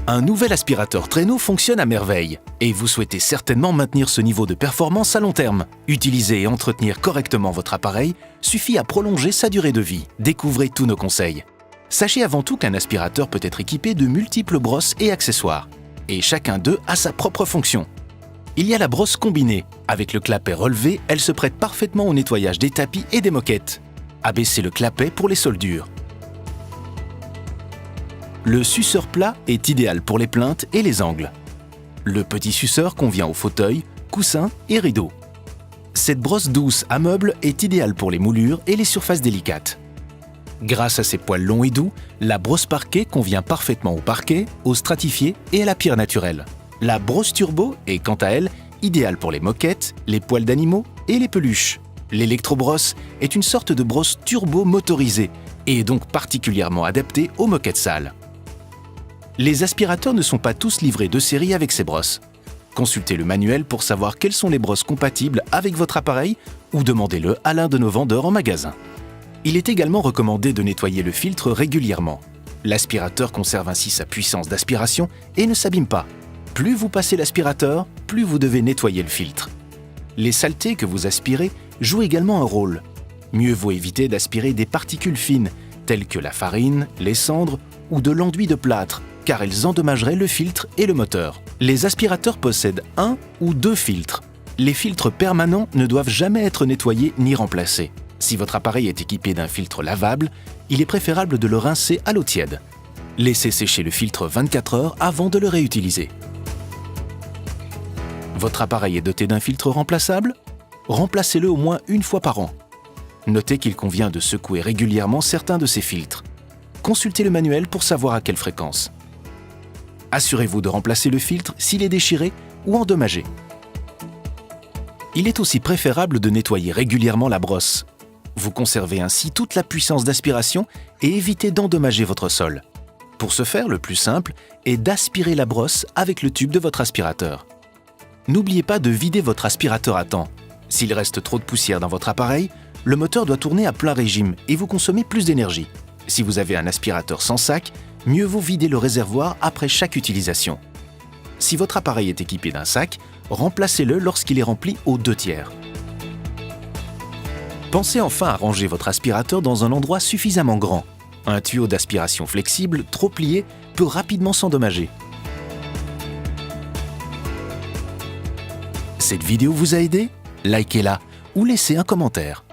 Un nouvel aspirateur traîneau fonctionne à merveille et vous souhaitez certainement maintenir ce niveau de performance à long terme. Utiliser et entretenir correctement votre appareil suffit à prolonger sa durée de vie. Découvrez tous nos conseils. Sachez avant tout qu'un aspirateur peut être équipé de multiples brosses et accessoires, et chacun d'eux a sa propre fonction. Il y a la brosse combinée. Avec le clapet relevé, elle se prête parfaitement au nettoyage des tapis et des moquettes. Abaissez le clapet pour les sols durs. Le suceur plat est idéal pour les plinthes et les angles. Le petit suceur convient aux fauteuils, coussins et rideaux. Cette brosse douce à meubles est idéale pour les moulures et les surfaces délicates. Grâce à ses poils longs et doux, la brosse parquet convient parfaitement au parquet, au stratifié et à la pierre naturelle. La brosse turbo est quant à elle idéale pour les moquettes, les poils d'animaux et les peluches. L'électrobrosse est une sorte de brosse turbo motorisée et est donc particulièrement adaptée aux moquettes sales. Les aspirateurs ne sont pas tous livrés de série avec ces brosses. Consultez le manuel pour savoir quelles sont les brosses compatibles avec votre appareil ou demandez-le à l'un de nos vendeurs en magasin. Il est également recommandé de nettoyer le filtre régulièrement. L'aspirateur conserve ainsi sa puissance d'aspiration et ne s'abîme pas. Plus vous passez l'aspirateur, plus vous devez nettoyer le filtre. Les saletés que vous aspirez jouent également un rôle. Mieux vaut éviter d'aspirer des particules fines, telles que la farine, les cendres ou de l'enduit de plâtre, car elles endommageraient le filtre et le moteur. Les aspirateurs possèdent un ou deux filtres. Les filtres permanents ne doivent jamais être nettoyés ni remplacés. Si votre appareil est équipé d'un filtre lavable, il est préférable de le rincer à l'eau tiède. Laissez sécher le filtre 24 heures avant de le réutiliser. Votre appareil est doté d'un filtre remplaçable? Remplacez-le au moins une fois par an. Notez qu'il convient de secouer régulièrement certains de ces filtres. Consultez le manuel pour savoir à quelle fréquence. Assurez-vous de remplacer le filtre s'il est déchiré ou endommagé. Il est aussi préférable de nettoyer régulièrement la brosse. Vous conservez ainsi toute la puissance d'aspiration et évitez d'endommager votre sol. Pour ce faire, le plus simple est d'aspirer la brosse avec le tube de votre aspirateur. N'oubliez pas de vider votre aspirateur à temps. S'il reste trop de poussière dans votre appareil, le moteur doit tourner à plein régime et vous consommez plus d'énergie. Si vous avez un aspirateur sans sac, mieux vaut vider le réservoir après chaque utilisation. Si votre appareil est équipé d'un sac, remplacez-le lorsqu'il est rempli aux 2/3. Pensez enfin à ranger votre aspirateur dans un endroit suffisamment grand. Un tuyau d'aspiration flexible, trop plié, peut rapidement s'endommager. Cette vidéo vous a aidé? Likez-la ou laissez un commentaire.